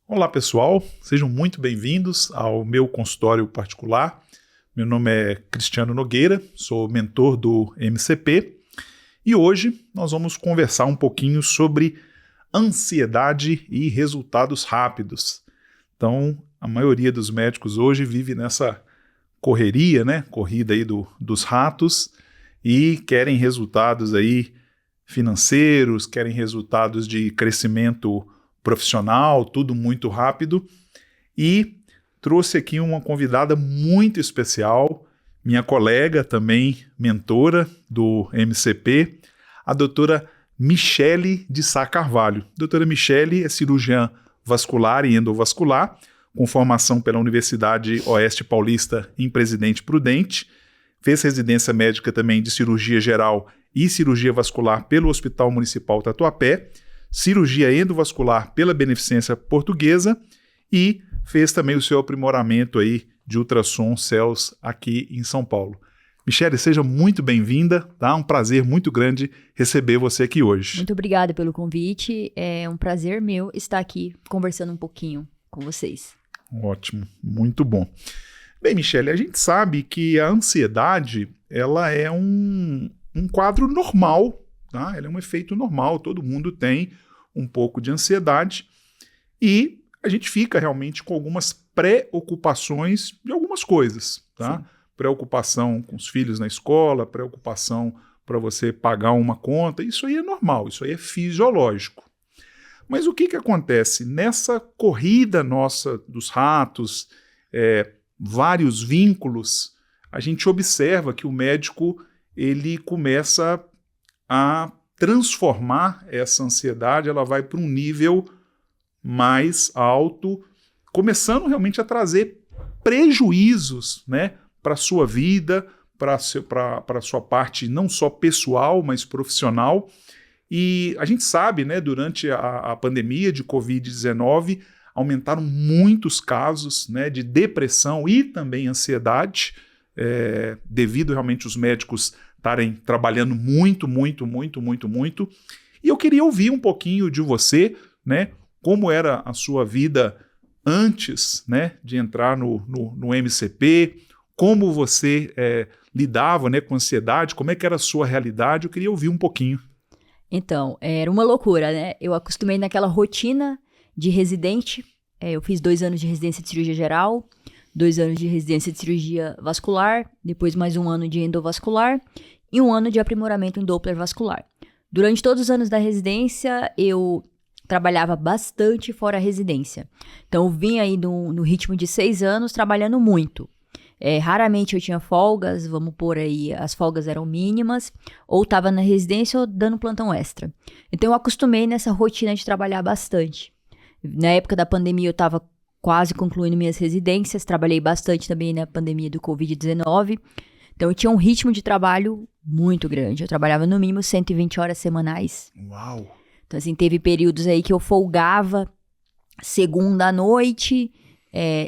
Olá pessoal, sejam muito bem-vindos ao meu consultório particular. Meu nome é Cristiano Nogueira, sou mentor do MCP e hoje nós vamos conversar um pouquinho sobre ansiedade e resultados rápidos. Então, a maioria dos médicos hoje vive nessa correria, corrida aí dos ratos e querem resultados aí financeiros, querem resultados de crescimento profissional, tudo muito rápido, e trouxe aqui uma convidada muito especial, minha colega também, mentora do MCP, a doutora Michele de Sá Carvalho. Doutora Michele é cirurgiã vascular e endovascular, com formação pela Universidade Oeste Paulista em Presidente Prudente, fez residência médica também de cirurgia geral e cirurgia vascular pelo Hospital Municipal Tatuapé, cirurgia endovascular pela Beneficência Portuguesa e fez também o seu aprimoramento aí de ultrassom CELS aqui em São Paulo. Michele, seja muito bem-vinda, tá? Um prazer muito grande receber você aqui hoje. Muito obrigada pelo convite, é um prazer meu estar aqui conversando um pouquinho com vocês. Ótimo, muito bom. Bem, Michele, a gente sabe que a ansiedade, ela é um quadro normal, tá? Ela é um efeito normal, todo mundo tem um pouco de ansiedade e a gente fica realmente com algumas preocupações de algumas coisas, tá? Sim. Preocupação com os filhos na escola, preocupação para você pagar uma conta, isso aí é normal, isso aí é fisiológico. Mas o que acontece? Nessa corrida nossa dos ratos, vários vínculos, a gente observa que o médico ele começa a transformar essa ansiedade, ela vai para um nível mais alto, começando realmente a trazer prejuízos, para a sua vida, para a sua parte não só pessoal, mas profissional. E a gente sabe, durante a pandemia de Covid-19, aumentaram muitos casos de depressão e também ansiedade, devido realmente os médicos estarem trabalhando muito. E eu queria ouvir um pouquinho de você, como era a sua vida antes, de entrar no MCP, como você lidava com ansiedade, como é que era a sua realidade, eu queria ouvir um pouquinho. Então, era uma loucura, Eu acostumei naquela rotina de residente, eu fiz 2 anos de residência de cirurgia geral, 2 anos de residência de cirurgia vascular, depois mais 1 ano de endovascular e 1 ano de aprimoramento em Doppler vascular. Durante todos os anos da residência, eu trabalhava bastante fora a residência. Então, eu vim aí no ritmo de 6 anos trabalhando muito. Raramente eu tinha folgas, vamos pôr aí, as folgas eram mínimas, ou estava na residência ou dando plantão extra. Então, eu acostumei nessa rotina de trabalhar bastante. Na época da pandemia, eu estava quase concluindo minhas residências, trabalhei bastante também na pandemia do Covid-19. Então, eu tinha um ritmo de trabalho muito grande. Eu trabalhava no mínimo 120 horas semanais. Uau! Então, assim, teve períodos aí que eu folgava segunda à noite,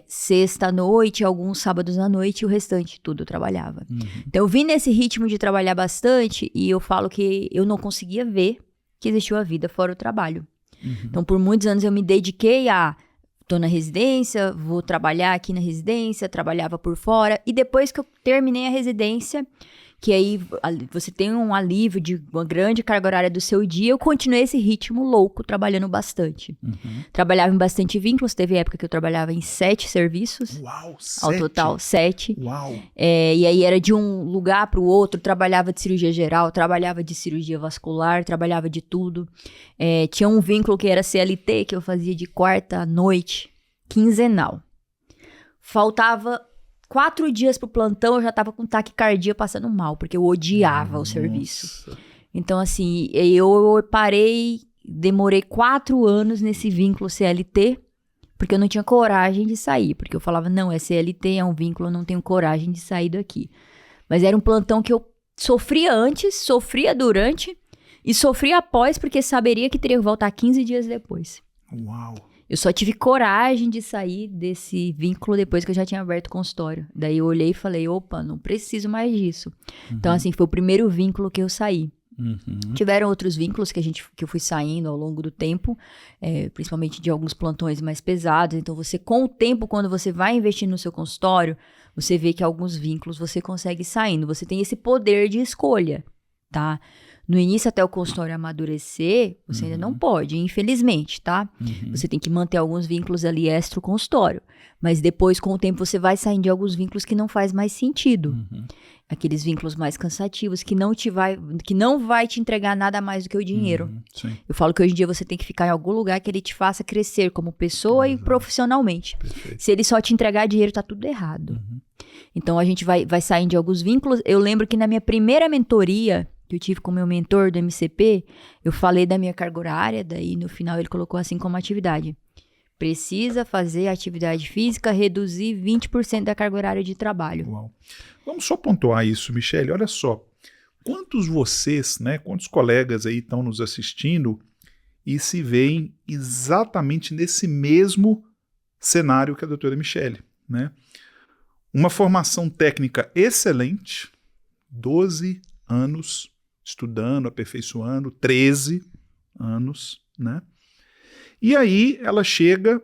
sexta à noite, alguns sábados à noite e o restante tudo eu trabalhava. Uhum. Então, eu vim nesse ritmo de trabalhar bastante e eu falo que eu não conseguia ver que existiu a vida fora o trabalho. Uhum. Então, por muitos anos eu me dediquei a... Estou na residência, vou trabalhar aqui na residência, trabalhava por fora. E depois que eu terminei a residência, que aí você tem um alívio de uma grande carga horária do seu dia, eu continuei esse ritmo louco, trabalhando bastante. Uhum. Trabalhava em bastante vínculos, teve época que eu trabalhava em 7 serviços. Uau, 7? Ao total, 7. Uau! E aí era de um lugar para o outro, trabalhava de cirurgia geral, trabalhava de cirurgia vascular, trabalhava de tudo. Tinha um vínculo que era CLT, que eu fazia de quarta à noite, quinzenal. Faltava 4 dias pro plantão, eu já tava com taquicardia passando mal, porque eu odiava o serviço. Então, assim, eu parei, demorei 4 anos nesse vínculo CLT, porque eu não tinha coragem de sair, porque eu falava, não, é CLT, é um vínculo, eu não tenho coragem de sair daqui. Mas era um plantão que eu sofria antes, sofria durante e sofria após, porque saberia que teria que voltar 15 dias depois. Uau! Eu só tive coragem de sair desse vínculo depois que eu já tinha aberto o consultório. Daí eu olhei e falei, opa, não preciso mais disso. Uhum. Então, assim, foi o primeiro vínculo que eu saí. Tiveram outros vínculos que eu fui saindo ao longo do tempo, principalmente de alguns plantões mais pesados. Então, com o tempo, quando você vai investindo no seu consultório, você vê que alguns vínculos você consegue saindo. Você tem esse poder de escolha, tá? No início, até o consultório amadurecer, você ainda não pode, infelizmente, tá? Você tem que manter alguns vínculos ali extra consultório. Mas depois, com o tempo, você vai saindo de alguns vínculos que não faz mais sentido. Aqueles vínculos mais cansativos, que não vai te entregar nada mais do que o dinheiro. Eu falo que hoje em dia você tem que ficar em algum lugar que ele te faça crescer como pessoa e profissionalmente. Perfeito. Se ele só te entregar dinheiro, tá tudo errado. Então, a gente vai saindo de alguns vínculos. Eu lembro que na minha primeira mentoria que eu tive com o meu mentor do MCP, eu falei da minha carga horária, daí no final ele colocou assim como atividade. Precisa fazer atividade física, reduzir 20% da carga horária de trabalho. Uau. Vamos só pontuar isso, Michele. Olha só, quantos colegas aí estão nos assistindo e se veem exatamente nesse mesmo cenário que a doutora Michele, né? Uma formação técnica excelente, 12 anos estudando, aperfeiçoando, 13 anos, né? E aí ela chega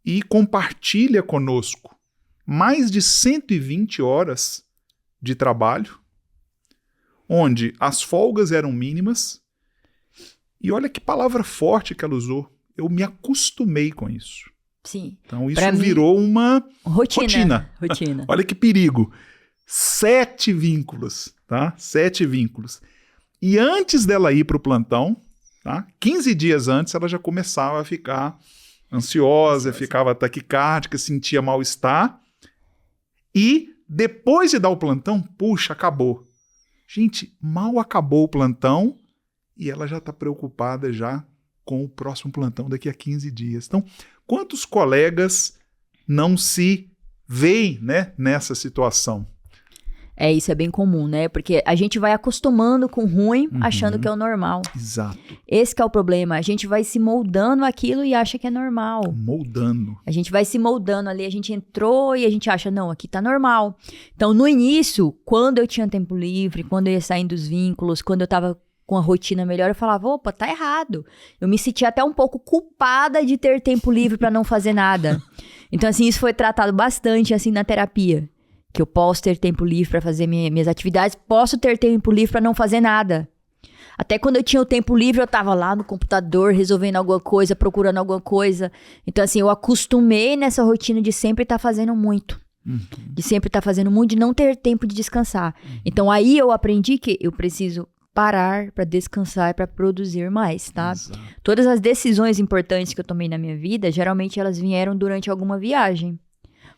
e compartilha conosco mais de 120 horas de trabalho, onde as folgas eram mínimas. E olha que palavra forte que ela usou. Eu me acostumei com isso. Sim. Então isso virou uma rotina. Olha que perigo. 7 vínculos, tá? 7 vínculos. E antes dela ir para o plantão, tá? 15 dias antes, ela já começava a ficar ansiosa, ficava taquicárdica, sentia mal-estar. E depois de dar o plantão, puxa, acabou. Gente, mal acabou o plantão e ela já está preocupada já com o próximo plantão daqui a 15 dias. Então, quantos colegas não se veem, né, nessa situação? Isso é bem comum, né? Porque a gente vai acostumando com o ruim, achando que é o normal. Exato. Esse que é o problema. A gente vai se moldando aquilo e acha que é normal. Moldando. A gente vai se moldando ali, a gente entrou e a gente acha, não, aqui tá normal. Então, no início, quando eu tinha tempo livre, quando eu ia saindo dos vínculos, quando eu tava com a rotina melhor, eu falava, opa, tá errado. Eu me sentia até um pouco culpada de ter tempo livre pra não fazer nada. Então, assim, isso foi tratado bastante, assim, na terapia. Que eu posso ter tempo livre para fazer minhas atividades, posso ter tempo livre para não fazer nada. Até quando eu tinha o tempo livre, eu tava lá no computador resolvendo alguma coisa, procurando alguma coisa. Então, assim, eu acostumei nessa rotina de sempre estar fazendo muito. De sempre estar fazendo muito, de não ter tempo de descansar. Então, aí eu aprendi que eu preciso parar para descansar e para produzir mais, tá? Exato. Todas as decisões importantes que eu tomei na minha vida, geralmente elas vieram durante alguma viagem.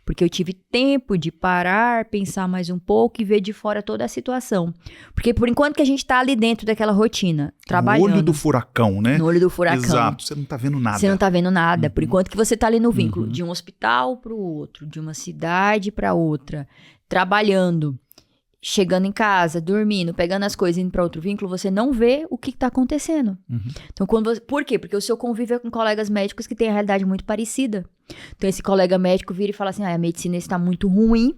Porque eu tive tempo de parar, pensar mais um pouco e ver de fora toda a situação. Porque por enquanto que a gente tá ali dentro daquela rotina, trabalhando. No olho do furacão, né? No olho do furacão. Exato, você não tá vendo nada. Você não tá vendo nada. Por enquanto que você tá ali no vínculo, de um hospital pro outro, de uma cidade pra outra, trabalhando, chegando em casa, dormindo, pegando as coisas e indo para outro vínculo, você não vê o que está acontecendo. Então, por quê? Porque o seu convívio é com colegas médicos que têm a realidade muito parecida. Então, esse colega médico vira e fala assim, a medicina está muito ruim,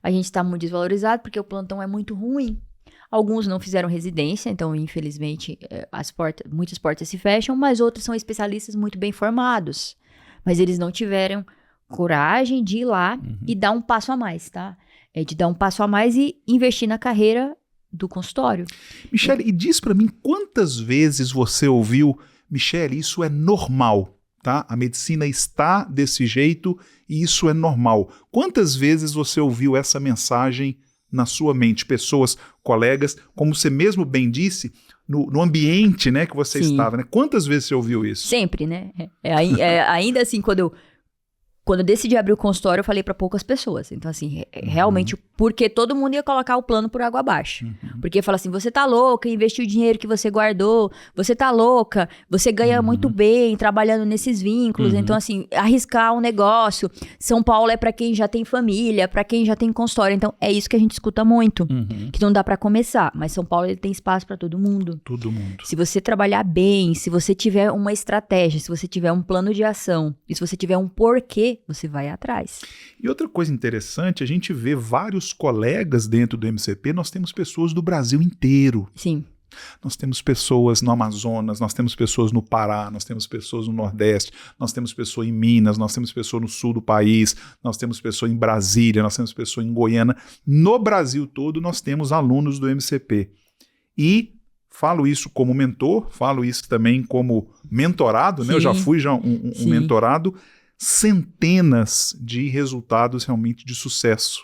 a gente está muito desvalorizado porque o plantão é muito ruim. Alguns não fizeram residência, então, infelizmente, muitas portas se fecham, mas outros são especialistas muito bem formados. Mas eles não tiveram coragem de ir lá e dar um passo a mais, tá? De dar um passo a mais e investir na carreira do consultório. Michele, e diz pra mim quantas vezes você ouviu, Michele, isso é normal, tá? A medicina está desse jeito e isso é normal. Quantas vezes você ouviu essa mensagem na sua mente? Pessoas, colegas, como você mesmo bem disse, no ambiente, né, que você estava, né? Quantas vezes você ouviu isso? Sempre, né? Ainda assim, quando eu decidi abrir o consultório, eu falei para poucas pessoas. Então, assim, realmente, porque todo mundo ia colocar o plano por água abaixo. Porque fala assim, você tá louca, investiu o dinheiro que você guardou, você tá louca, você ganha muito bem trabalhando nesses vínculos. Então, assim, arriscar um negócio. São Paulo é para quem já tem família, para quem já tem consultório. Então, é isso que a gente escuta muito. Que não dá para começar. Mas São Paulo, ele tem espaço para todo mundo. Todo mundo. Se você trabalhar bem, se você tiver uma estratégia, se você tiver um plano de ação, e se você tiver um porquê, você vai atrás. E outra coisa interessante, a gente vê vários colegas dentro do MCP, nós temos pessoas do Brasil inteiro. Sim. Nós temos pessoas no Amazonas, nós temos pessoas no Pará, nós temos pessoas no Nordeste, nós temos pessoas em Minas, nós temos pessoas no sul do país, nós temos pessoas em Brasília, nós temos pessoas em Goiânia. No Brasil todo nós temos alunos do MCP. E falo isso como mentor, falo isso também como mentorado, né? Eu já fui um mentorado, centenas de resultados realmente de sucesso.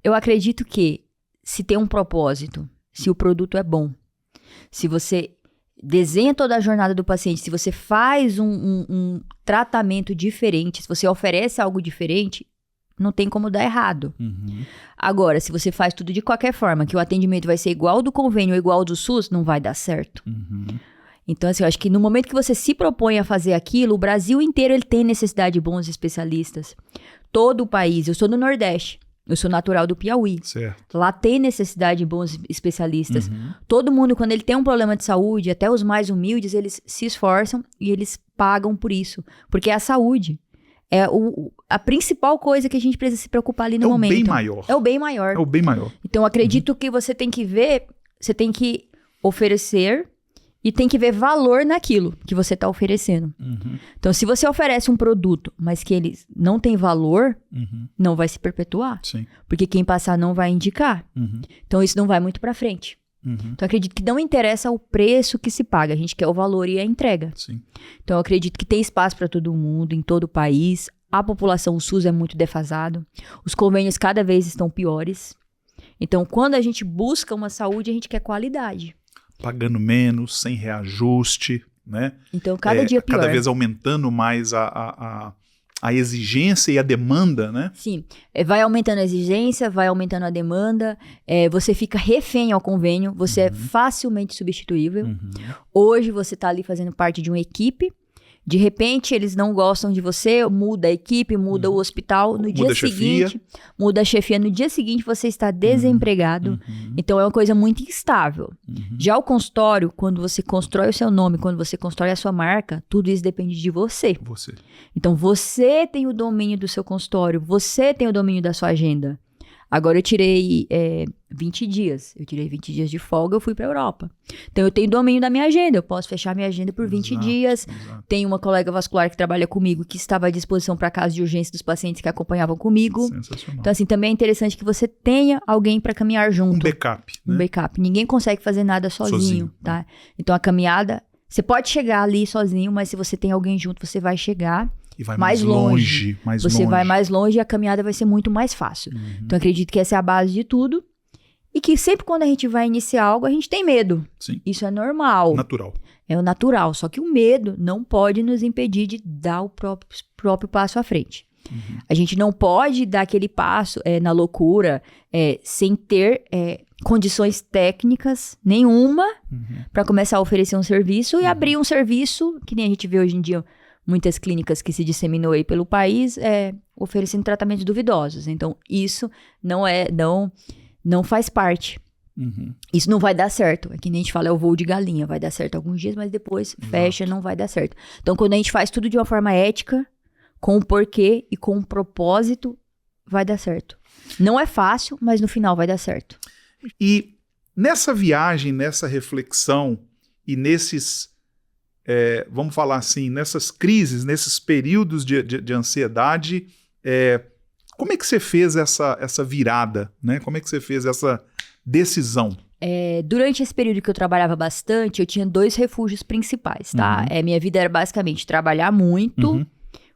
Eu acredito que se tem um propósito, se o produto é bom, se você desenha toda a jornada do paciente, se você faz um tratamento diferente, se você oferece algo diferente, não tem como dar errado. Agora, se você faz tudo de qualquer forma, que o atendimento vai ser igual ao do convênio ou igual ao do SUS, não vai dar certo. Então, assim, eu acho que no momento que você se propõe a fazer aquilo, o Brasil inteiro ele tem necessidade de bons especialistas. Todo o país. Eu sou do Nordeste. Eu sou natural do Piauí. Certo. Lá tem necessidade de bons especialistas. Todo mundo, quando ele tem um problema de saúde, até os mais humildes, eles se esforçam e eles pagam por isso. Porque é a saúde. É a principal coisa que a gente precisa se preocupar ali no momento. É o bem maior. É o bem maior. É o bem maior. Então, eu acredito que você tem que ver, você tem que oferecer e tem que ver valor naquilo que você está oferecendo. Então, se você oferece um produto, mas que ele não tem valor, não vai se perpetuar. Sim. Porque quem passar não vai indicar. Então, isso não vai muito para frente. Então, eu acredito que não interessa o preço que se paga. A gente quer o valor e a entrega. Sim. Então, eu acredito que tem espaço para todo mundo, em todo o país. A população, o SUS é muito defasado. Os convênios cada vez estão piores. Então, quando a gente busca uma saúde, a gente quer qualidade. Pagando menos, sem reajuste, né? Então, cada dia pior. Cada vez aumentando mais a exigência e a demanda, né? Sim. Vai aumentando a exigência, vai aumentando a demanda, você fica refém ao convênio, você é facilmente substituível. Hoje você está ali fazendo parte de uma equipe, de repente eles não gostam de você, muda a equipe, muda o hospital, no dia seguinte, muda a chefia, no dia seguinte você está desempregado. Então é uma coisa muito instável. Já o consultório, quando você constrói o seu nome, quando você constrói a sua marca, tudo isso depende de você. Então você tem o domínio do seu consultório, você tem o domínio da sua agenda. Agora eu tirei 20 dias. Eu tirei 20 dias de folga, eu fui para a Europa. Então eu tenho domínio da minha agenda. Eu posso fechar minha agenda por 20 dias. Tenho uma colega vascular que trabalha comigo, que estava à disposição para casos de urgência dos pacientes que acompanhavam comigo. Sensacional. Então assim, também é interessante que você tenha alguém para caminhar junto. Um backup. Um backup. Ninguém consegue fazer nada sozinho, tá? Então a caminhada, você pode chegar ali sozinho, mas se você tem alguém junto, você vai chegar. E vai mais longe. Você vai mais longe e a caminhada vai ser muito mais fácil. Então, acredito que essa é a base de tudo. E que sempre quando a gente vai iniciar algo, a gente tem medo. Sim. Isso é normal. Natural. É o natural. Só que o medo não pode nos impedir de dar o próprio passo à frente. A gente não pode dar aquele passo na loucura, sem ter condições técnicas nenhuma para começar a oferecer um serviço e abrir um serviço, que nem a gente vê hoje em dia muitas clínicas que se disseminou aí pelo país, oferecendo tratamentos duvidosos. Então, isso não faz parte. Isso não vai dar certo. É que nem a gente fala, é o voo de galinha. Vai dar certo alguns dias, mas depois fecha, não vai dar certo. Então, quando a gente faz tudo de uma forma ética, com um porquê e com um propósito, vai dar certo. Não é fácil, mas no final vai dar certo. E nessa viagem, nessa reflexão e nesses... vamos falar assim, nessas crises, nesses períodos de ansiedade, como é que você fez essa virada, né? Como é que você fez essa decisão? Durante esse período que eu trabalhava bastante, eu tinha 2 refúgios principais, tá? Minha vida era basicamente trabalhar muito,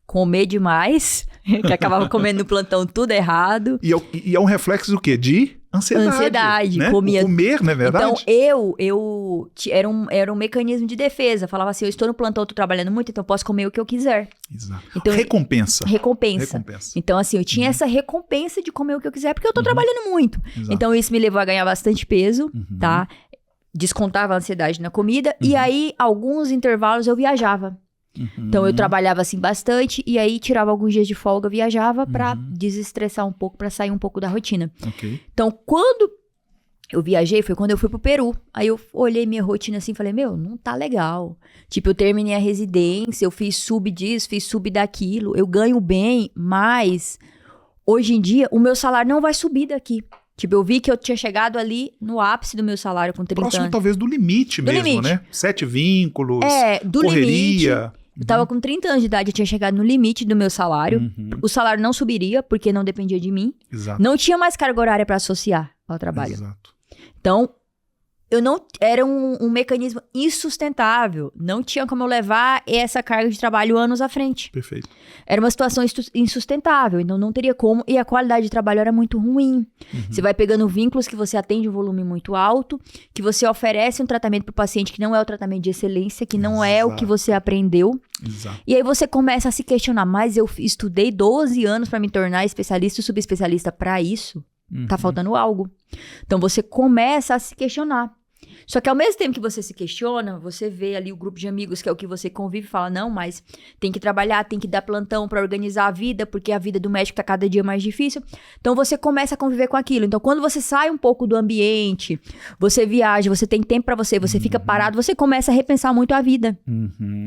comer demais, que acabava comendo no plantão tudo errado. E é um reflexo do quê? De ansiedade, né? Comia. Comer, não é verdade? Então, era um mecanismo de defesa. Falava assim, eu estou no plantão, estou trabalhando muito, então eu posso comer o que eu quiser. Exato. Então, recompensa. Então, assim, eu tinha essa recompensa de comer o que eu quiser, porque eu estou trabalhando muito. Exato. Então, isso me levou a ganhar bastante peso, tá? Descontava a ansiedade na comida. E aí, alguns intervalos eu viajava. Então, eu trabalhava assim bastante e aí tirava alguns dias de folga, viajava pra desestressar um pouco, pra sair um pouco da rotina. Então, quando eu viajei, foi quando eu fui pro Peru. Aí eu olhei minha rotina assim e falei, não tá legal. Tipo, eu terminei a residência, eu fiz sub disso, fiz sub daquilo, eu ganho bem, mas hoje em dia o meu salário não vai subir daqui. Tipo, eu vi que eu tinha chegado ali no ápice do meu salário com 30 Próximo, anos. talvez, do limite Do mesmo, limite. né? 7 vínculos, Do correria. limite. Eu tava com 30 anos de idade, eu tinha chegado no limite do meu salário. Uhum. O salário não subiria, porque não dependia de mim. Exato. Não tinha mais carga horária pra associar ao trabalho. Exato. Então, eu não era um mecanismo insustentável. Não tinha como eu levar essa carga de trabalho anos à frente. Perfeito. Era uma situação insustentável, então não teria como. E a qualidade de trabalho era muito ruim. Você vai pegando vínculos que você atende um volume muito alto, que você oferece um tratamento para o paciente que não é o tratamento de excelência, que não é o que você aprendeu. Exato. E aí você começa a se questionar, mas eu estudei 12 anos para me tornar especialista e subespecialista para isso? Tá faltando algo. Então você começa a se questionar. Só que ao mesmo tempo que você se questiona, você vê ali o grupo de amigos que é o que você convive e fala, não, mas tem que trabalhar, tem que dar plantão pra organizar a vida, porque a vida do médico tá cada dia mais difícil. Então você começa a conviver com aquilo. Então quando você sai um pouco do ambiente, você viaja, você tem tempo pra você fica parado, você começa a repensar muito a vida.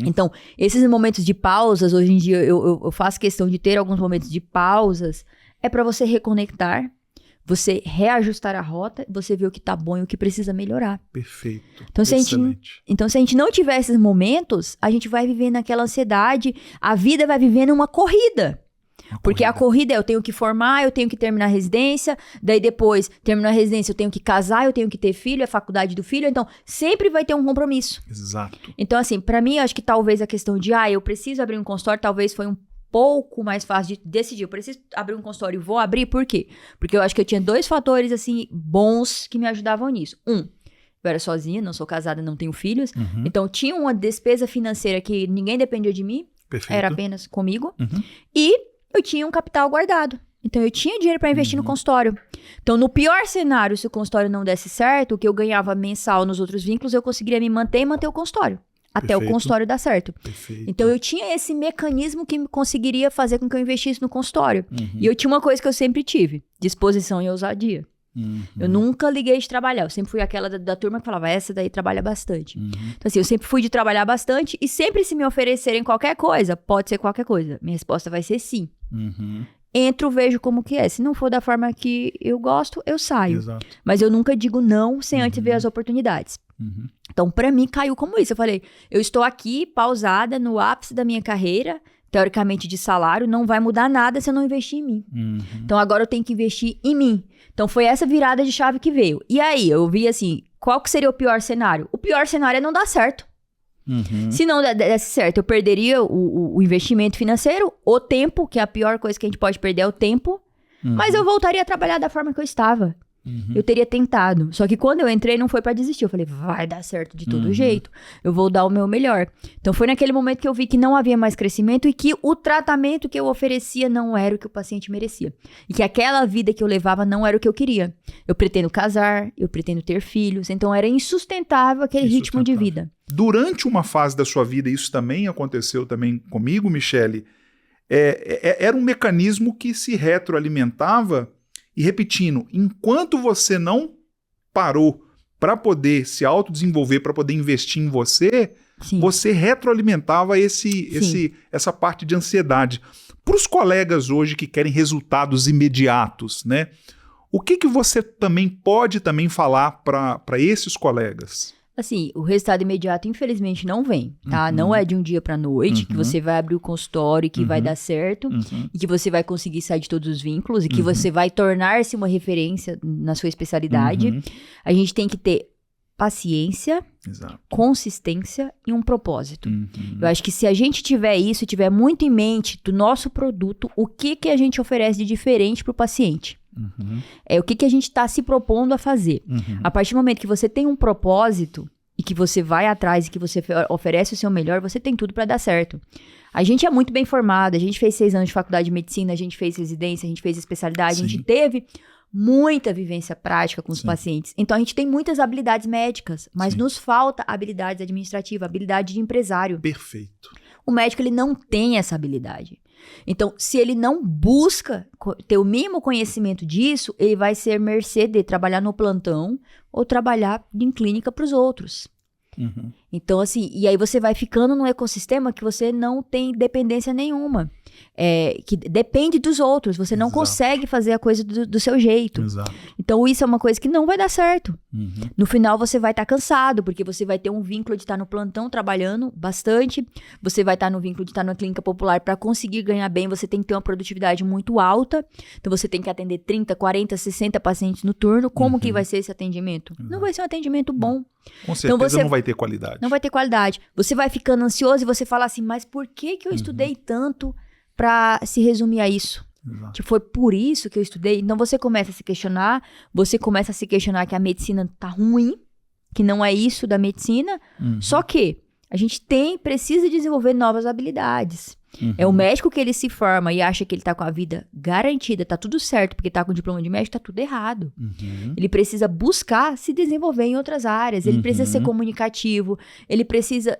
Então esses momentos de pausas, hoje em dia eu faço questão de ter alguns momentos de pausas, é pra você reconectar, você reajustar a rota, você ver o que tá bom e o que precisa melhorar. Perfeito. Então se a gente não tiver esses momentos, a gente vai viver naquela ansiedade, a vida vai vivendo uma corrida. Porque a corrida eu tenho que formar, eu tenho que terminar a residência, daí depois, terminar a residência, eu tenho que casar, eu tenho que ter filho, é faculdade do filho, então sempre vai ter um compromisso. Exato. Então assim, pra mim, eu acho que talvez a questão de, eu preciso abrir um consultório, talvez foi um pouco mais fácil de decidir. Eu preciso abrir um consultório e vou abrir, por quê? Porque eu acho que eu tinha 2 fatores, assim, bons que me ajudavam nisso. Eu era sozinha, não sou casada, não tenho filhos. Então, tinha uma despesa financeira que ninguém dependia de mim. Perfeito. Era apenas comigo. E eu tinha um capital guardado. Então, eu tinha dinheiro para investir no consultório. Então, no pior cenário, se o consultório não desse certo, o que eu ganhava mensal nos outros vínculos, eu conseguiria me manter e manter o consultório. Até o consultório dar certo. Perfeito. Então, eu tinha esse mecanismo que conseguiria fazer com que eu investisse no consultório. E eu tinha uma coisa que eu sempre tive, disposição e ousadia. Eu nunca liguei de trabalhar. Eu sempre fui aquela da turma que falava, essa daí trabalha bastante. Então, assim, eu sempre fui de trabalhar bastante e sempre se me oferecerem qualquer coisa, pode ser qualquer coisa. Minha resposta vai ser sim. Entro, vejo como que é. Se não for da forma que eu gosto, eu saio. Exato. Mas eu nunca digo não sem antes ver as oportunidades. Então, pra mim, caiu como isso. Eu falei, eu estou aqui, pausada, no ápice da minha carreira, teoricamente de salário, não vai mudar nada se eu não investir em mim. Então, agora eu tenho que investir em mim. Então, foi essa virada de chave que veio. E aí, eu vi assim, qual que seria o pior cenário? O pior cenário é não dar certo. Se não desse certo, eu perderia o investimento financeiro, o tempo, que é a pior coisa que a gente pode perder é o tempo, mas eu voltaria a trabalhar da forma que eu estava. Eu teria tentado. Só que quando eu entrei, não foi pra desistir. Eu falei, vai dar certo de todo jeito. Eu vou dar o meu melhor. Então, foi naquele momento que eu vi que não havia mais crescimento e que o tratamento que eu oferecia não era o que o paciente merecia. E que aquela vida que eu levava não era o que eu queria. Eu pretendo casar, eu pretendo ter filhos. Então, era insustentável aquele ritmo de vida. Durante uma fase da sua vida, isso também aconteceu também comigo, Michele, era um mecanismo que se retroalimentava. E repetindo, enquanto você não parou para poder se autodesenvolver, para poder investir em você, você retroalimentava essa parte de ansiedade. Para os colegas hoje que querem resultados imediatos, né? O que você também pode falar para esses colegas? Assim, o resultado imediato, infelizmente, não vem, tá? Não é de um dia pra noite que você vai abrir o consultório e que vai dar certo e que você vai conseguir sair de todos os vínculos e que você vai tornar-se uma referência na sua especialidade. A gente tem que ter paciência, consistência e um propósito. Eu acho que se a gente tiver isso, tiver muito em mente do nosso produto, o que a gente oferece de diferente pro paciente. O que a gente está se propondo a fazer. A partir do momento que você tem um propósito e que você vai atrás e que você oferece o seu melhor, você tem tudo para dar certo. A gente é muito bem formado, a gente fez 6 anos de faculdade de medicina, a gente fez residência, a gente fez especialidade, a gente teve muita vivência prática com os pacientes. Então, a gente tem muitas habilidades médicas, mas nos falta habilidades administrativas, habilidade de empresário. Perfeito. O médico, ele não tem essa habilidade. Então, se ele não busca ter o mínimo conhecimento disso, ele vai ser mercê de trabalhar no plantão ou trabalhar em clínica para os outros. Uhum. Então, assim, e aí você vai ficando num ecossistema que você não tem dependência nenhuma. Que depende dos outros. Você não Exato. consegue fazer a coisa do seu jeito. Exato. Então, isso é uma coisa que não vai dar certo. Uhum. No final, você vai estar cansado, porque você vai ter um vínculo de estar no plantão trabalhando bastante. Você vai estar no vínculo de estar na clínica popular. Para conseguir ganhar bem, você tem que ter uma produtividade muito alta. Então, você tem que atender 30, 40, 60 pacientes no turno. Como que vai ser esse atendimento? Exato. Não vai ser um atendimento bom. Com certeza você não vai ter qualidade. Não vai ter qualidade. Você vai ficando ansioso e você fala assim, mas por que eu estudei tanto para se resumir a isso? Exato. Tipo, foi por isso que eu estudei? Então você começa a se questionar, que a medicina tá ruim, que não é isso da medicina, só que a gente precisa desenvolver novas habilidades. É o médico que ele se forma e acha que ele tá com a vida garantida, tá tudo certo, porque tá com diploma de médico, tá tudo errado. Ele precisa buscar se desenvolver em outras áreas, ele precisa ser comunicativo, ele precisa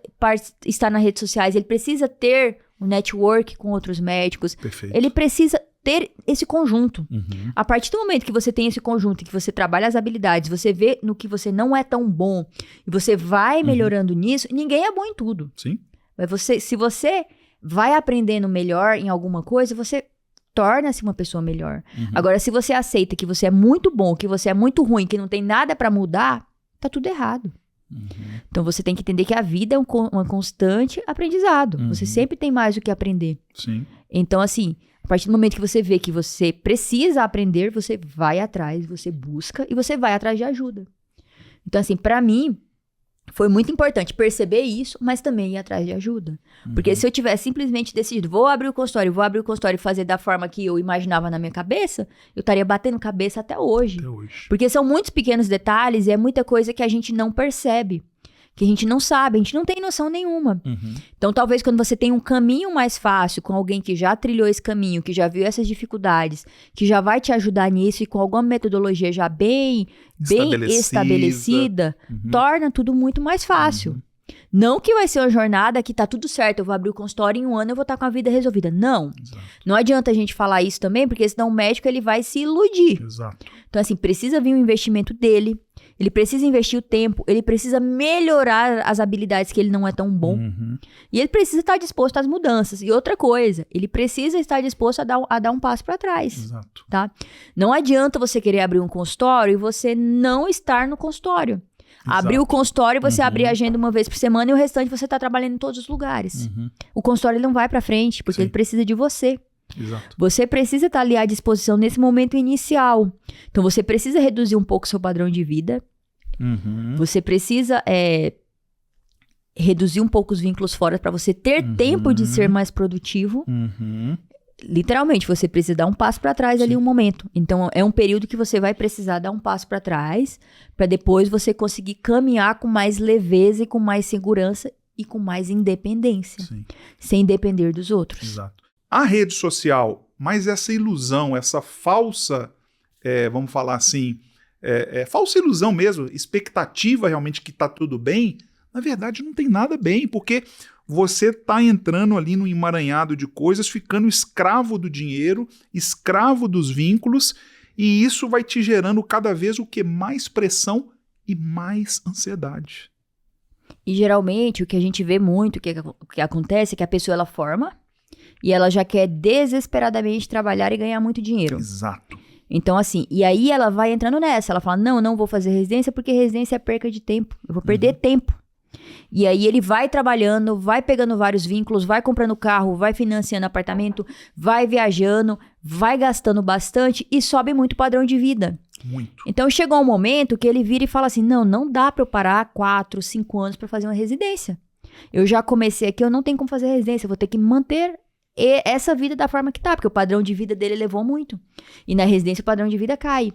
estar nas redes sociais, ele precisa ter um network com outros médicos. Perfeito. Ele precisa ter esse conjunto. A partir do momento que você tem esse conjunto, que você trabalha as habilidades, você vê no que você não é tão bom, e você vai melhorando nisso, ninguém é bom em tudo. Sim. Mas se você vai aprendendo melhor em alguma coisa, você torna-se uma pessoa melhor. Agora, se você aceita que você é muito bom, que você é muito ruim, que não tem nada pra mudar, tá tudo errado. Então, você tem que entender que a vida é um constante aprendizado. Você sempre tem mais o que aprender. Sim. Então, assim, a partir do momento que você vê que você precisa aprender, você vai atrás, você busca e você vai atrás de ajuda. Então, assim, pra mim, foi muito importante perceber isso, mas também ir atrás de ajuda. Porque se eu tivesse simplesmente decidido, vou abrir o consultório e fazer da forma que eu imaginava na minha cabeça, eu estaria batendo cabeça até hoje. Porque são muitos pequenos detalhes e é muita coisa que a gente não percebe, que a gente não sabe, a gente não tem noção nenhuma. Então, talvez quando você tem um caminho mais fácil, com alguém que já trilhou esse caminho, que já viu essas dificuldades, que já vai te ajudar nisso e com alguma metodologia já bem estabelecida, torna tudo muito mais fácil. Não que vai ser uma jornada que tá tudo certo, eu vou abrir o consultório em 1 ano eu vou estar com a vida resolvida. Não. Exato. Não adianta a gente falar isso também, porque senão o médico ele vai se iludir. Exato. Então, assim, precisa vir um investimento dele, ele precisa investir o tempo, ele precisa melhorar as habilidades que ele não é tão bom. E ele precisa estar disposto às mudanças. E outra coisa, ele precisa estar disposto a dar um passo para trás. Exato. Tá? Não adianta você querer abrir um consultório e você não estar no consultório. Abrir o consultório, você abrir a agenda uma vez por semana e o restante você está trabalhando em todos os lugares. O consultório ele não vai para frente, porque ele precisa de você. Exato. Você precisa estar ali à disposição nesse momento inicial. Então, você precisa reduzir um pouco o seu padrão de vida. Você precisa reduzir um pouco os vínculos fora para você ter tempo de ser mais produtivo. Literalmente, você precisa dar um passo para trás ali um momento. Então, é um período que você vai precisar dar um passo para trás para depois você conseguir caminhar com mais leveza e com mais segurança e com mais independência. Sim. Sem depender dos outros. Exato. A rede social, mas essa ilusão, essa falsa, vamos falar assim, falsa ilusão mesmo, expectativa realmente que tá tudo bem, na verdade não tem nada bem, porque você tá entrando ali no emaranhado de coisas, ficando escravo do dinheiro, escravo dos vínculos, e isso vai te gerando cada vez o que? Mais pressão e mais ansiedade. E geralmente o que a gente vê muito, o que acontece é que a pessoa ela forma e ela já quer desesperadamente trabalhar e ganhar muito dinheiro. Exato. Então, assim, e aí ela vai entrando nessa, ela fala, não vou fazer residência porque residência é perca de tempo, eu vou perder tempo. E aí ele vai trabalhando, vai pegando vários vínculos, vai comprando carro, vai financiando apartamento, vai viajando, vai gastando bastante e sobe muito o padrão de vida. Muito. Então chegou um momento que ele vira e fala assim, não dá pra eu parar 4, 5 anos pra fazer uma residência. Eu já comecei aqui, eu não tenho como fazer residência, eu vou ter que manter essa vida da forma que tá, porque o padrão de vida dele elevou muito. E na residência o padrão de vida cai.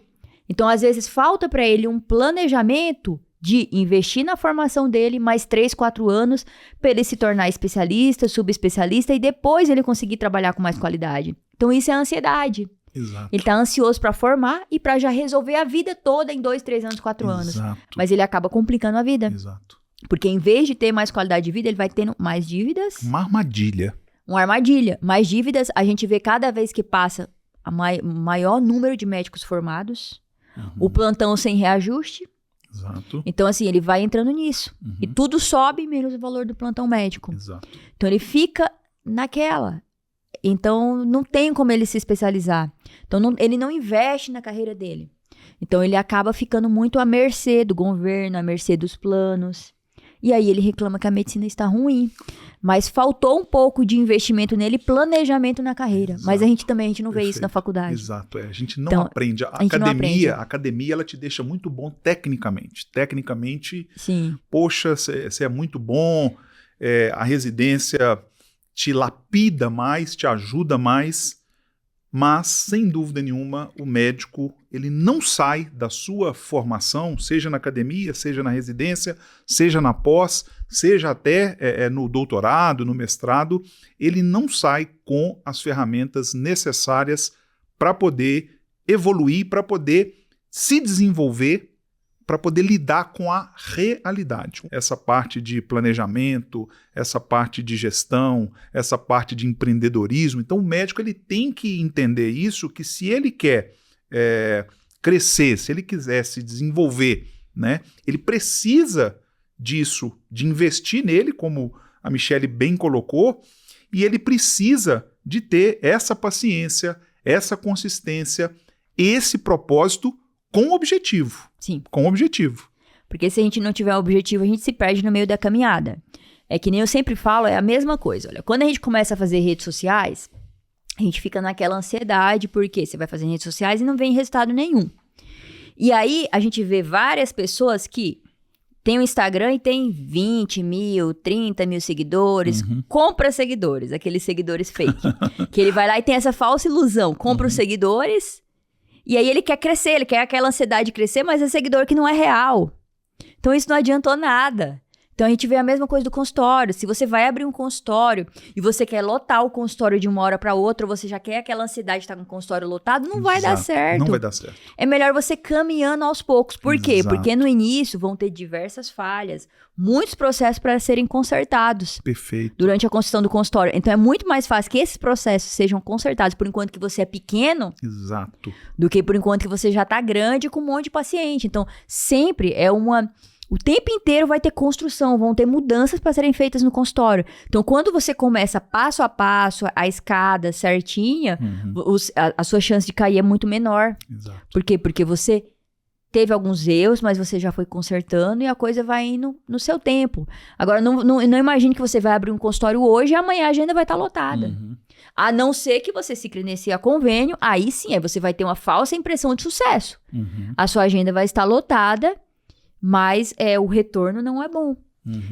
Então, às vezes, falta pra ele um planejamento de investir na formação dele mais 3, 4 anos para ele se tornar especialista, subespecialista e depois ele conseguir trabalhar com mais qualidade. Então, isso é a ansiedade. Exato. Ele tá ansioso para formar e para já resolver a vida toda em 2, 3 anos, 4 anos. Mas ele acaba complicando a vida. Exato. Porque em vez de ter mais qualidade de vida, ele vai tendo mais dívidas. Uma armadilha. Uma armadilha. Mais dívidas, a gente vê cada vez que passa maior número de médicos formados. O plantão sem reajuste. Exato. Então, assim, ele vai entrando nisso. E tudo sobe menos o valor do plantão médico. Exato. Então, ele fica naquela. Então, não tem como ele se especializar. Então, ele não investe na carreira dele. Então, ele acaba ficando muito à mercê do governo, à mercê dos planos. E aí, ele reclama que a medicina está ruim. Mas faltou um pouco de investimento nele, planejamento na carreira. Exato. Mas a gente não vê isso na Perfeito. faculdade. Exato. A gente não Então, aprende. a gente não aprende. A academia, ela te deixa muito bom tecnicamente. Tecnicamente, Sim. poxa, você é muito bom. A residência te lapida mais, te ajuda mais. Mas, sem dúvida nenhuma, o médico ele não sai da sua formação, seja na academia, seja na residência, seja na pós, seja até no doutorado, no mestrado, ele não sai com as ferramentas necessárias para poder evoluir, para poder se desenvolver, para poder lidar com a realidade. Essa parte de planejamento, essa parte de gestão, essa parte de empreendedorismo. Então, o médico ele tem que entender isso, que se ele quer crescer, se ele quiser se desenvolver, né, ele precisa disso, de investir nele, como a Michele bem colocou, e ele precisa de ter essa paciência, essa consistência, esse propósito com objetivo. Sim. Com objetivo. Porque se a gente não tiver objetivo, a gente se perde no meio da caminhada. É que nem eu sempre falo, é a mesma coisa. Olha, quando a gente começa a fazer redes sociais, a gente fica naquela ansiedade, porque você vai fazer redes sociais e não vem resultado nenhum. E aí, a gente vê várias pessoas que tem um Instagram e tem 20 mil, 30 mil seguidores, compra seguidores, aqueles seguidores fake. Que ele vai lá e tem essa falsa ilusão, compra os seguidores, e aí ele quer crescer, ele quer aquela ansiedade de crescer, mas é seguidor que não é real. Então isso não adiantou nada. Então a gente vê a mesma coisa do consultório. Se você vai abrir um consultório e você quer lotar o consultório de uma hora para outra, ou você já quer aquela ansiedade de estar com o consultório lotado, não vai dar certo. Não vai dar certo. É melhor você caminhando aos poucos. Por quê? Exato. Porque no início vão ter diversas falhas, muitos processos para serem consertados. Perfeito. Durante a construção do consultório. Então é muito mais fácil que esses processos sejam consertados por enquanto que você é pequeno, Exato. do que por enquanto que você já está grande com um monte de paciente. Então sempre é o tempo inteiro vai ter construção, vão ter mudanças para serem feitas no consultório. Então, quando você começa passo a passo, a escada certinha, a sua chance de cair é muito menor. Exato. Por quê? Porque você teve alguns erros, mas você já foi consertando e a coisa vai indo no seu tempo. Agora, não imagine que você vai abrir um consultório hoje e amanhã a agenda vai estar lotada. A não ser que você se credencie a convênio, aí sim, aí você vai ter uma falsa impressão de sucesso. A sua agenda vai estar lotada, mas o retorno não é bom.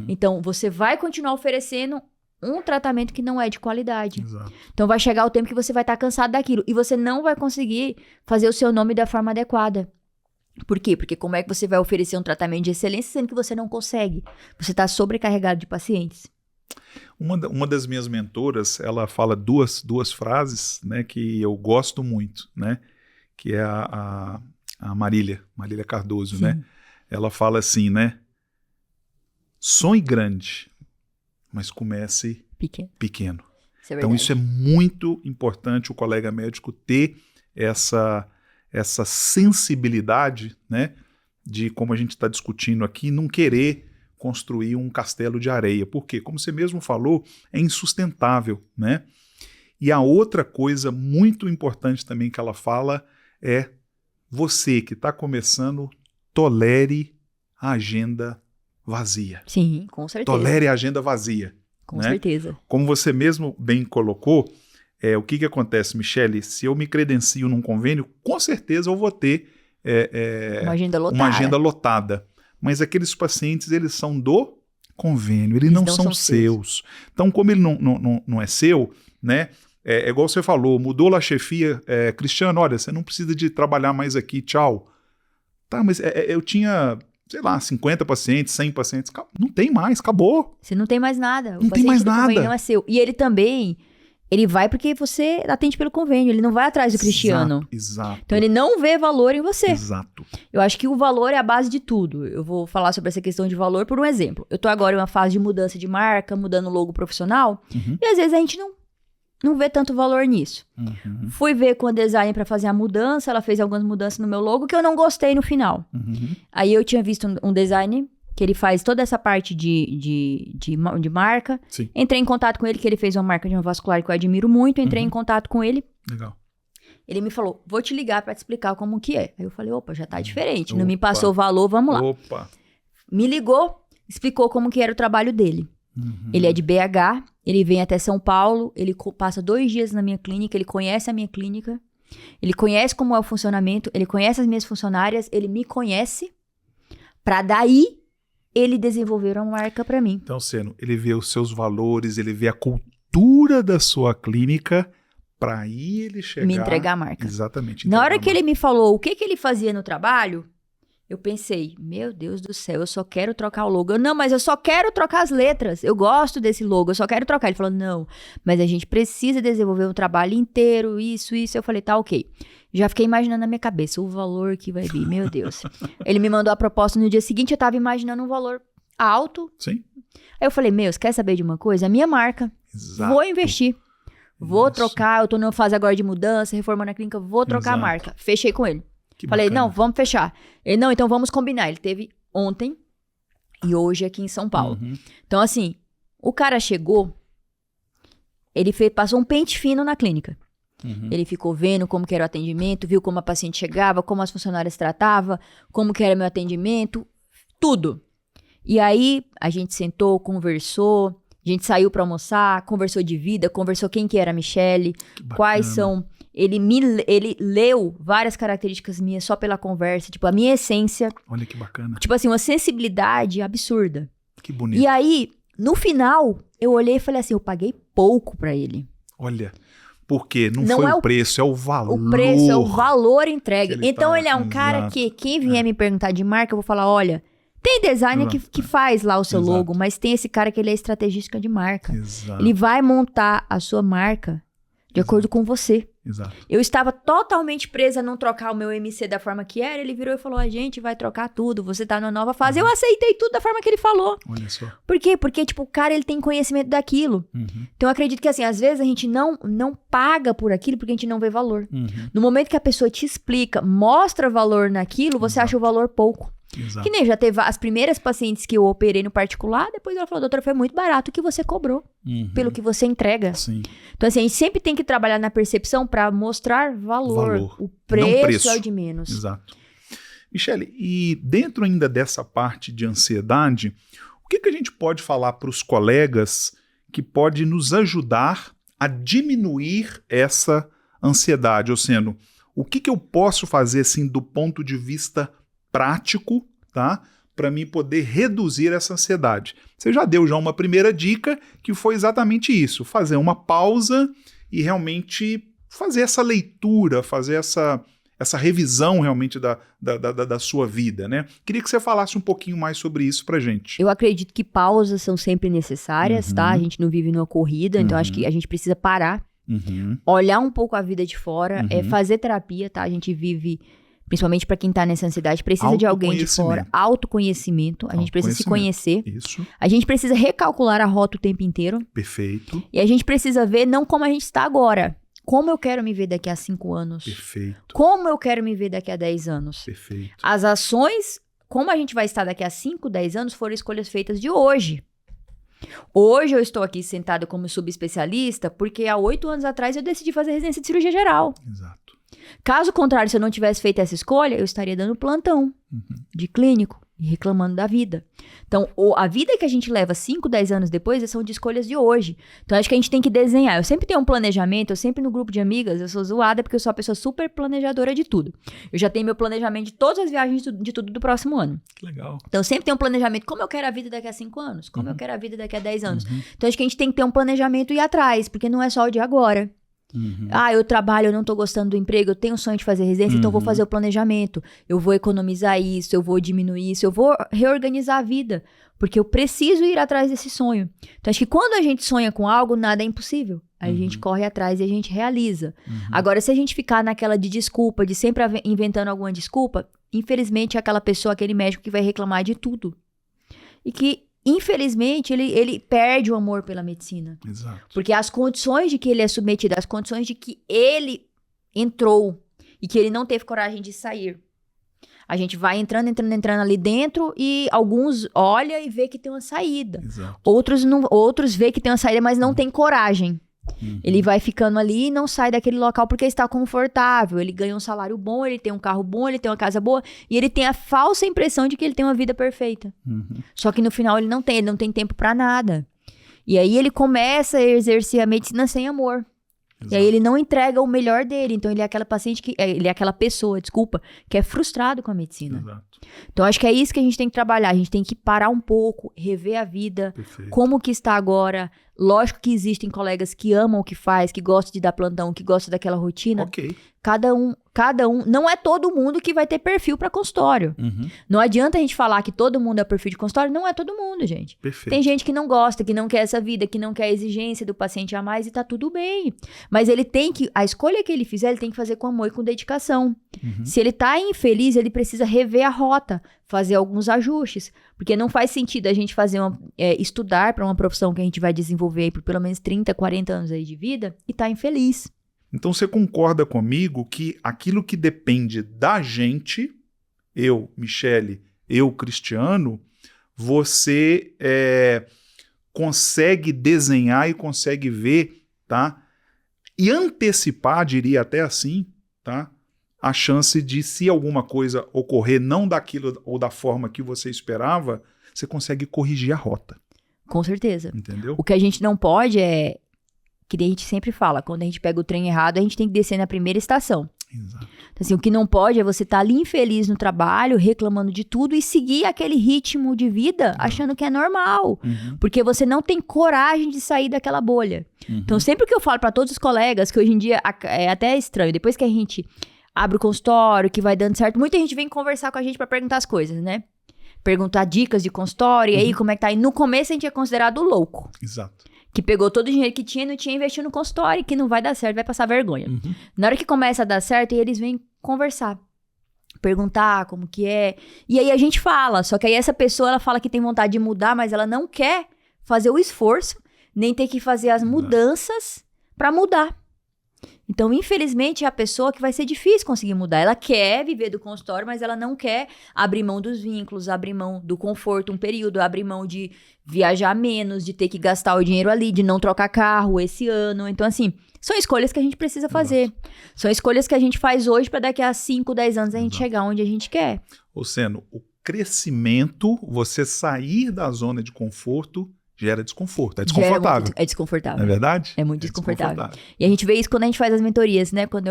Então, você vai continuar oferecendo um tratamento que não é de qualidade. Exato. Então, vai chegar o tempo que você vai estar cansado daquilo. E você não vai conseguir fazer o seu nome da forma adequada. Por quê? Porque como é que você vai oferecer um tratamento de excelência sendo que você não consegue? Você está sobrecarregado de pacientes. Uma das minhas mentoras, ela fala duas frases, né, que eu gosto muito, né? Que é a Marília Cardoso, Sim. né? Ela fala assim, né? Sonhe grande, mas comece pequeno. Isso é Então, verdade. isso é muito importante o colega médico ter essa sensibilidade, né? De, como a gente está discutindo aqui, não querer construir um castelo de areia. Por quê? Como você mesmo falou, é insustentável, né? E a outra coisa muito importante também que ela fala é você que está começando, tolere a agenda vazia. Sim, com certeza. Tolere a agenda vazia. Com né? certeza. Como você mesmo bem colocou, o que acontece, Michele? Se eu me credencio num convênio, com certeza eu vou ter Uma agenda lotada. Mas aqueles pacientes, eles são do convênio, eles não são seus. Então, como ele não é seu, né? É igual você falou, mudou lá a chefia, Cristiano, olha, você não precisa de trabalhar mais aqui, tchau. Tá, mas eu tinha, sei lá, 50 pacientes, 100 pacientes, não tem mais, acabou. Você não tem mais nada. Não tem mais nada. O convênio não é seu. E ele também, ele vai porque você atende pelo convênio, ele não vai atrás do Cristiano. Exato. Então ele não vê valor em você. Exato. Eu acho que o valor é a base de tudo. Eu vou falar sobre essa questão de valor por um exemplo. Eu tô agora em uma fase de mudança de marca, mudando o logo profissional, e às vezes a gente não vê tanto valor nisso. Uhum. Fui ver com a designer para fazer a mudança, ela fez algumas mudanças no meu logo que eu não gostei no final. Uhum. Aí eu tinha visto um designer que ele faz toda essa parte de marca. Sim. Entrei em contato com ele, que ele fez uma marca de uma vascular que eu admiro muito. Entrei em contato com ele. Legal. Ele me falou, vou te ligar para te explicar como que é. Aí eu falei, opa, já tá diferente. Não Opa. me passou o valor, vamos lá. Opa. Me ligou, explicou como que era o trabalho dele. Uhum. Ele é de BH, ele vem até São Paulo, ele passa 2 dias na minha clínica, ele conhece a minha clínica, ele conhece como é o funcionamento, ele conhece as minhas funcionárias, ele me conhece, pra daí ele desenvolver uma marca pra mim. Então, Seno, ele vê os seus valores, ele vê a cultura da sua clínica, pra aí ele chegar... Me entregar a marca. Exatamente. Na hora entregar que a ele me falou o que ele fazia no trabalho, eu pensei, meu Deus do céu, eu só quero trocar o logo. Não, mas eu só quero trocar as letras. Eu gosto desse logo, eu só quero trocar. Ele falou, não, mas a gente precisa desenvolver um trabalho inteiro, isso. Eu falei, tá, ok. Já fiquei imaginando na minha cabeça o valor que vai vir, meu Deus. Ele me mandou a proposta no dia seguinte, eu tava imaginando um valor alto. Sim. Aí eu falei, meu, você quer saber de uma coisa? É minha marca. Exato. Vou investir. Vou Isso. trocar, eu tô numa fase agora de mudança, reformando a clínica, vou trocar a Exato. marca. Fechei com ele. Que Falei, bacana. não, vamos fechar. Ele, não, então vamos combinar. Ele teve ontem e hoje aqui em São Paulo. Uhum. Então, assim, o cara chegou, ele passou um pente fino na clínica. Uhum. Ele ficou vendo como que era o atendimento, viu como a paciente chegava, como as funcionárias tratavam, como que era meu atendimento, tudo. E aí, a gente sentou, conversou, a gente saiu pra almoçar, conversou de vida, conversou quem que era a Michele, Que bacana. quais são... Ele leu várias características minhas só pela conversa, tipo, a minha essência, Olha que bacana. tipo assim, uma sensibilidade absurda. Que bonito. E aí, no final, eu olhei e falei assim, eu paguei pouco pra ele. Olha, porque não Não foi é o preço, é o valor. O preço é o valor entregue. que ele Então, tá- ele é um cara exato. que, quem vier me perguntar de marca, eu vou falar, olha, tem designer que faz lá o seu Exato. logo, mas tem esse cara que ele é estrategista de marca. Exato. Ele vai montar a sua marca de acordo com você. Exato. Eu estava totalmente presa a não trocar o meu MC da forma que era. Ele virou e falou, a gente vai trocar tudo, você tá numa nova fase. Eu aceitei tudo da forma que ele falou. Olha só. Por quê? Porque, tipo, o cara, ele tem conhecimento daquilo. Uhum. Então, eu acredito que, assim, às vezes a gente não paga por aquilo porque a gente não vê valor. Uhum. No momento que a pessoa te explica, mostra valor naquilo, você acha o valor pouco. Exato. Que nem já teve as primeiras pacientes que eu operei no particular, depois ela falou, doutora, foi muito barato o que você cobrou, Uhum. pelo que você entrega. Sim. Então, assim, a gente sempre tem que trabalhar na percepção para mostrar valor. Valor, O não preço, preço. é o de menos. Exato. Michele, e dentro ainda dessa parte de ansiedade, o que a gente pode falar para os colegas que pode nos ajudar a diminuir essa ansiedade? Ou sendo, o que eu posso fazer assim do ponto de vista prático, tá? Para mim poder reduzir essa ansiedade. Você já deu uma primeira dica que foi exatamente isso, fazer uma pausa e realmente fazer essa leitura, fazer essa revisão realmente da sua vida, né? Queria que você falasse um pouquinho mais sobre isso pra gente. Eu acredito que pausas são sempre necessárias, tá? A gente não vive numa corrida, então acho que a gente precisa parar, olhar um pouco a vida de fora, fazer terapia, tá? A gente vive... Principalmente para quem tá nessa ansiedade, precisa de alguém de fora. Autoconhecimento. A gente precisa se conhecer. Isso. A gente precisa recalcular a rota o tempo inteiro. Perfeito. E a gente precisa ver não como a gente está agora. Como eu quero me ver daqui a 5 anos. Perfeito. Como eu quero me ver daqui a 10 anos. Perfeito. As ações, como a gente vai estar daqui a 5, 10 anos, foram escolhas feitas de hoje. Hoje eu estou aqui sentada como subespecialista porque há 8 anos atrás eu decidi fazer residência de cirurgia geral. Exato. Caso contrário, se eu não tivesse feito essa escolha, eu estaria dando plantão de clínico e reclamando da vida. Então, a vida que a gente leva 5, 10 anos depois são de escolhas de hoje. Então, acho que a gente tem que desenhar. Eu sempre tenho um planejamento, eu sempre no grupo de amigas, eu sou zoada porque eu sou uma pessoa super planejadora de tudo. Eu já tenho meu planejamento de todas as viagens de tudo do próximo ano. Que legal. Então, eu sempre tenho um planejamento, como eu quero a vida daqui a 5 anos, como eu quero a vida daqui a 10 anos. Então, acho que a gente tem que ter um planejamento e ir atrás, porque não é só o de agora. Eu trabalho, eu não tô gostando do emprego, eu tenho um sonho de fazer residência, então eu vou fazer o planejamento, eu vou economizar isso, eu vou diminuir isso, eu vou reorganizar a vida, porque eu preciso ir atrás desse sonho. Então, acho que quando a gente sonha com algo, nada é impossível. Aí a gente corre atrás e a gente realiza. Agora, se a gente ficar naquela de desculpa, de sempre inventando alguma desculpa, infelizmente é aquela pessoa, aquele médico que vai reclamar de tudo. E que infelizmente, ele perde o amor pela medicina. Exato. Porque as condições de que ele é submetido, as condições de que ele entrou e que ele não teve coragem de sair. A gente vai entrando ali dentro e alguns olham e vê que tem uma saída. Exato. Outros vê que tem uma saída, mas não tem coragem. Uhum. Ele vai ficando ali e não sai daquele local porque está confortável. Ele ganha um salário bom, ele tem um carro bom, ele tem uma casa boa e ele tem a falsa impressão de que ele tem uma vida perfeita. Uhum. Só que no final ele não tem tempo pra nada. E aí ele começa a exercer a medicina sem amor. Exato. E aí ele não entrega o melhor dele. Então ele é aquela pessoa, que é frustrado com a medicina. Exato. Então acho que é isso que a gente tem que trabalhar. A gente tem que parar um pouco, rever a vida, Perfeito. como que está agora. Lógico que existem colegas que amam o que faz, que gostam de dar plantão, que gostam daquela rotina. Ok. Cada um, não é todo mundo que vai ter perfil para consultório. Uhum. Não adianta a gente falar que todo mundo é perfil de consultório, não é todo mundo, gente. Perfeito. Tem gente que não gosta, que não quer essa vida, que não quer a exigência do paciente a mais e tá tudo bem. Mas a escolha que ele fizer, ele tem que fazer com amor e com dedicação. Uhum. Se ele tá infeliz, ele precisa rever a rota, fazer alguns ajustes. Porque não faz sentido a gente estudar para uma profissão que a gente vai desenvolver aí por pelo menos 30, 40 anos aí de vida e tá infeliz. Então você concorda comigo que aquilo que depende da gente, eu, Michele, eu, Cristiano, você consegue desenhar e consegue ver, tá? E antecipar, diria até assim, tá? A chance de, se alguma coisa ocorrer não daquilo ou da forma que você esperava, você consegue corrigir a rota. Com certeza. Entendeu? O que a gente não pode que a gente sempre fala, quando a gente pega o trem errado, a gente tem que descer na primeira estação. Exato. Então, assim, o que não pode é você estar ali infeliz no trabalho, reclamando de tudo e seguir aquele ritmo de vida achando que é normal. Uhum. Porque você não tem coragem de sair daquela bolha. Uhum. Então, sempre que eu falo para todos os colegas, que hoje em dia é até estranho, depois que a gente abre o consultório, que vai dando certo, muita gente vem conversar com a gente para perguntar as coisas, né? Perguntar dicas de consultório, e aí como é que tá? E no começo a gente é considerado louco. Exato. Que pegou todo o dinheiro que tinha e não tinha investido no consultório, que não vai dar certo, vai passar vergonha. Uhum. Na hora que começa a dar certo, eles vêm conversar. Perguntar como que é. E aí a gente fala, só que aí essa pessoa, ela fala que tem vontade de mudar, mas ela não quer fazer o esforço, nem ter que fazer as mudanças para mudar. Então, infelizmente, é a pessoa que vai ser difícil conseguir mudar. Ela quer viver do consultório, mas ela não quer abrir mão dos vínculos, abrir mão do conforto um período, abrir mão de viajar menos, de ter que gastar o dinheiro ali, de não trocar carro esse ano. Então, assim, são escolhas que a gente precisa fazer. Exato. São escolhas que a gente faz hoje para daqui a 5, 10 anos a gente Exato. chegar onde a gente quer. Ou seja, o crescimento, você sair da zona de conforto, gera desconforto. É desconfortável. É desconfortável. Não é verdade? É muito desconfortável. E a gente vê isso quando a gente faz as mentorias, né? Quando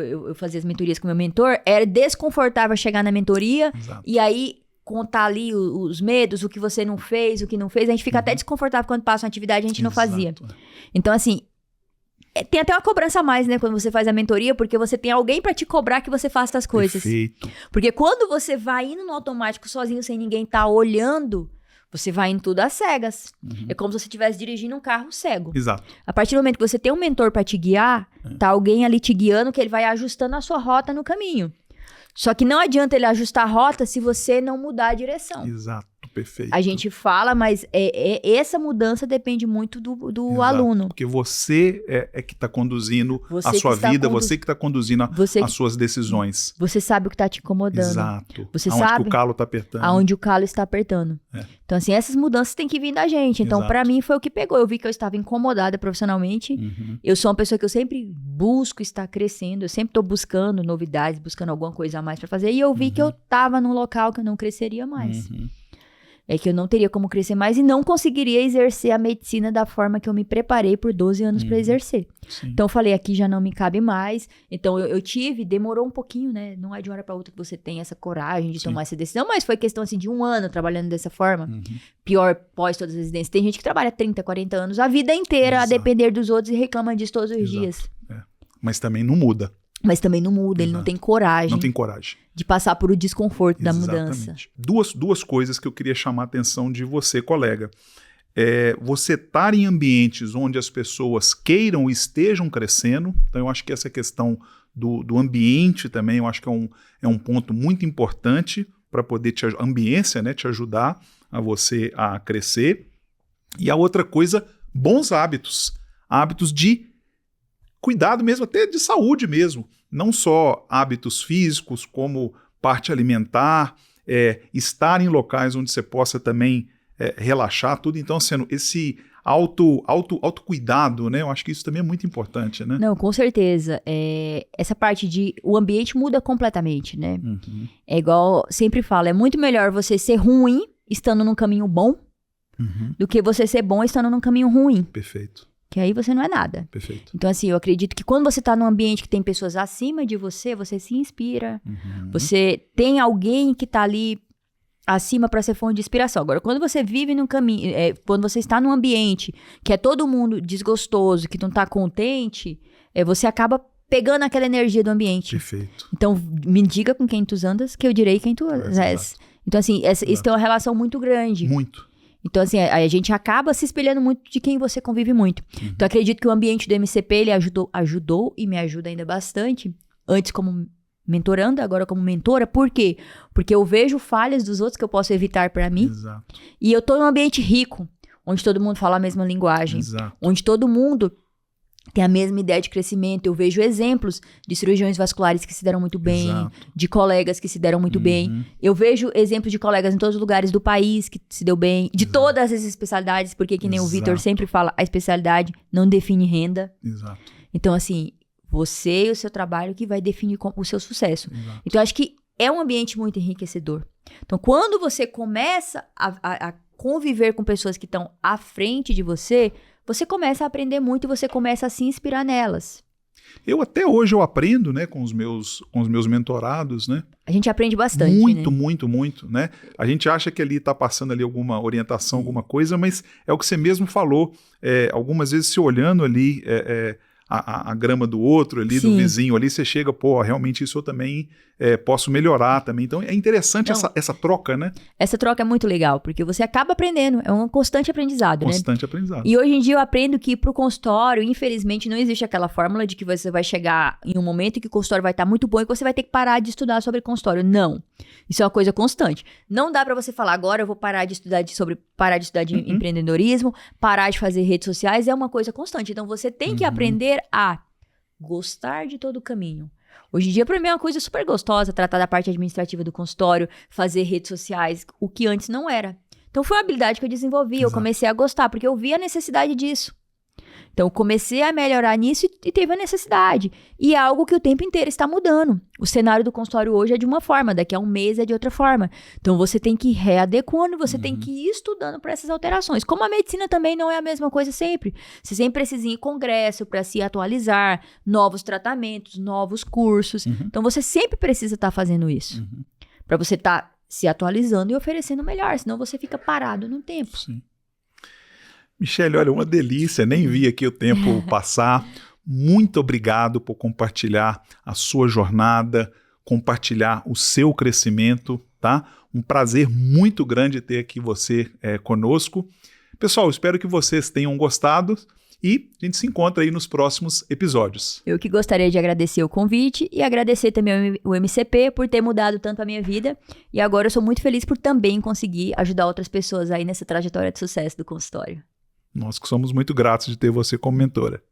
eu fazia as mentorias com meu mentor, era desconfortável chegar na mentoria. Exato. E aí contar ali os medos, o que você não fez, o que não fez. A gente fica até desconfortável quando passa uma atividade e a gente não fazia. Então, assim, tem até uma cobrança a mais, né? Quando você faz a mentoria, porque você tem alguém pra te cobrar que você faça as coisas. Perfeito. Porque quando você vai indo no automático sozinho, sem ninguém tá olhando, você vai indo tudo às cegas. É como se você estivesse dirigindo um carro cego. Exato. A partir do momento que você tem um mentor pra te guiar, tá alguém ali te guiando que ele vai ajustando a sua rota no caminho. Só que não adianta ele ajustar a rota se você não mudar a direção. Exato, perfeito. A gente fala, mas essa mudança depende muito do Exato, aluno. porque você é que está conduzindo Você a que sua está vida, você que está conduzindo Você as suas decisões. Você sabe o que tá te incomodando. Exato. Você Aonde sabe que o calo está apertando. aonde o calo está apertando. Então, assim, essas mudanças têm que vir da gente. Então, Exato. pra mim, foi o que pegou. Eu vi que eu estava incomodada profissionalmente. Uhum. Eu sou uma pessoa que eu sempre busco estar crescendo. Eu sempre tô buscando novidades, buscando alguma coisa a mais pra fazer. E eu vi que eu tava num local que eu não cresceria mais. Uhum. É que eu não teria como crescer mais e não conseguiria exercer a medicina da forma que eu me preparei por 12 anos pra exercer. Sim. Então eu falei, aqui já não me cabe mais. Então demorou um pouquinho, né? Não é de uma hora pra outra que você tem essa coragem de tomar essa decisão, mas foi questão assim de 1 ano trabalhando dessa forma. Pior pós todas as residências. Tem gente que trabalha 30, 40 anos, a vida inteira, a depender dos outros e reclama disso todos os dias. Mas também não muda. Mas também não muda, ele não tem coragem. Não tem coragem. De passar por o desconforto da mudança. Exatamente. Duas coisas que eu queria chamar a atenção de você, colega. Você estar em ambientes onde as pessoas queiram e estejam crescendo. Então, eu acho que essa questão do ambiente também, eu acho que é um ponto muito importante para poder a ambiência, né, te ajudar a você a crescer. E a outra coisa, bons hábitos. Hábitos de cuidado mesmo, até de saúde mesmo. Não só hábitos físicos, como parte alimentar, estar em locais onde você possa também relaxar, tudo. Então, sendo esse autocuidado, né? Eu acho que isso também é muito importante, né? Não, com certeza. Essa parte o ambiente muda completamente, né? Uhum. É igual, sempre falo, é muito melhor você ser ruim estando num caminho bom do que você ser bom estando num caminho ruim. Perfeito. Que aí você não é nada. Perfeito. Então, assim, eu acredito que quando você tá num ambiente que tem pessoas acima de você, você se inspira. Você tem alguém que tá ali acima para ser fonte de inspiração. Agora, quando você vive num caminho, quando você está num ambiente que é todo mundo desgostoso, que não tá contente, você acaba pegando aquela energia do ambiente. Perfeito. Então, me diga com quem tu andas, que eu direi quem tu és. Então, assim, isso tem uma relação muito grande. Muito. Então, assim, a gente acaba se espelhando muito de quem você convive muito. Então, acredito que o ambiente do MCP, ele ajudou e me ajuda ainda bastante. Antes como mentorando, agora como mentora. Por quê? Porque eu vejo falhas dos outros que eu posso evitar para mim. Exato. E eu tô num ambiente rico, onde todo mundo fala a mesma linguagem. Exato. Onde todo mundo tem a mesma ideia de crescimento. Eu vejo exemplos de cirurgiões vasculares que se deram muito bem, de colegas que se deram muito bem. Eu vejo exemplos de colegas em todos os lugares do país que se deu bem, de todas as especialidades, porque que nem o Vitor sempre fala, a especialidade não define renda. Exato. Então, assim, você e o seu trabalho que vai definir o seu sucesso. Exato. Então, eu acho que é um ambiente muito enriquecedor. Então, quando você começa a conviver com pessoas que estão à frente de você começa a aprender muito e você começa a se inspirar nelas. Eu até hoje eu aprendo, né, com os meus mentorados, né? A gente aprende bastante, muito, né? muito, né? A gente acha que ali está passando ali alguma orientação, alguma coisa, mas é o que você mesmo falou. Algumas vezes se olhando ali a grama do outro ali, do vizinho ali, você chega, pô, realmente isso eu também posso melhorar também. Então é interessante essa troca, né? Essa troca é muito legal, porque você acaba aprendendo, é um constante aprendizado, Constante aprendizado. E hoje em dia eu aprendo que pro consultório, infelizmente, não existe aquela fórmula de que você vai chegar em um momento em que o consultório vai estar muito bom e que você vai ter que parar de estudar sobre consultório. Não. Isso é uma coisa constante. Não dá pra você falar, agora eu vou parar de estudar de empreendedorismo, parar de fazer redes sociais, é uma coisa constante. Então você tem que aprender a gostar de todo o caminho. Hoje em dia, para mim, é uma coisa super gostosa tratar da parte administrativa do consultório, fazer redes sociais, o que antes não era. Então, foi uma habilidade que eu desenvolvi, eu comecei a gostar, porque eu vi a necessidade disso. Então, eu comecei a melhorar nisso e teve a necessidade. E é algo que o tempo inteiro está mudando. O cenário do consultório hoje é de uma forma, daqui a um mês é de outra forma. Então, você tem que ir readequando, você tem que ir estudando para essas alterações. Como a medicina também não é a mesma coisa sempre. Você sempre precisa ir em congresso para se atualizar, novos tratamentos, novos cursos. Então, você sempre precisa estar fazendo isso. Para você estar se atualizando e oferecendo melhor, senão você fica parado no tempo. Sim. Michele, olha, uma delícia, nem vi aqui o tempo passar. Muito obrigado por compartilhar a sua jornada, compartilhar o seu crescimento, tá? Um prazer muito grande ter aqui você conosco. Pessoal, espero que vocês tenham gostado e a gente se encontra aí nos próximos episódios. Eu que gostaria de agradecer o convite e agradecer também o MCP por ter mudado tanto a minha vida. E agora eu sou muito feliz por também conseguir ajudar outras pessoas aí nessa trajetória de sucesso do consultório. Nós que somos muito gratos de ter você como mentora.